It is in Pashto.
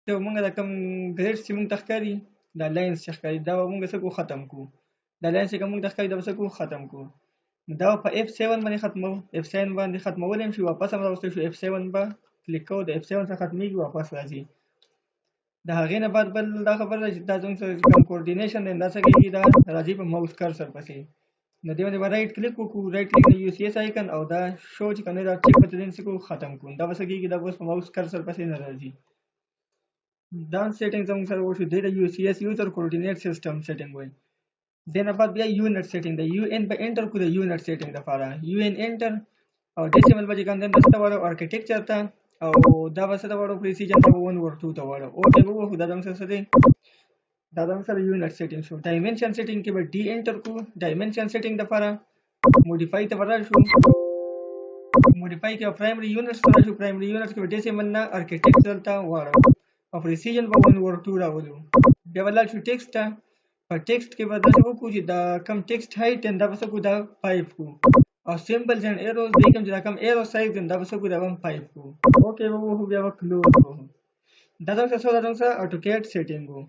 ته مونږ د کوم ګریډ چې مونږ تخکاری دا لاینز چې ښکاري دا مونږ څه کو ختم کو دا لاینز چې مونږ تخکاری دا څه کو ختم کو دا په F7 باندې ختمو F7 باندې ختمول هم شي واپس هم راوستل شو F7 به کلیک کوو د F7 څخه ختميږي واپس راځي د هغې نه بعد بل دا خبره ده چې دا زموږ سره کوم کوارډینیشن دی دا څه کېږي دا راځي په ماوس کرسر پسې نو دې باندې به رایټ کلیک وکړو رایټ کلیک یو سی ایس آیکن او دا شو چې کوم دا چیک په دې څه ختم کوو دا به څه کېږي دا اوس په ماوس کرسر پسې نه راځي دا سیټینګ زموږ سره وشو دی د یو سی ایس یوزر کوارډینیټ سیستم سیټینګ وایي دې نه بعد بیا یونټ سیټینګ د یو ان به انټر کړو د یونټ سیټینګ لپاره یو ان انټر او ډیسیمل به کوم د څه وړو ارکیټیکچر ته او دا به څه وړو پریسیجن ته 1 ور 2 ته وړو اوکې به وو دا زموږ څه دی دا زموږ سره یونټ سیټینګ شو ډایمنشن سیټینګ کې به ډي انټر کو ډایمنشن سیټینګ لپاره موډیفای ته ورشو موډیفای کې پرایمری یونټس ته شو پرایمری یونټس کې ډیسیمل نه ارکیټیکچر ته وړو او پریسیجن به 1 ور 2 راولو بیا ولل شو ټیکسټ ته په ټیکسټ کې به دا څه وکړو چې دا کم ټیکسټ هایټ دا به څه کو دا 5 کو او سیمبلز اینڈ ایروز دې کوم چې دا کم ایرو سایز دا به څه کو دا 5 کو اوکې وو بیا کلوز کو دا څنګه AutoCAD سیټینګ وو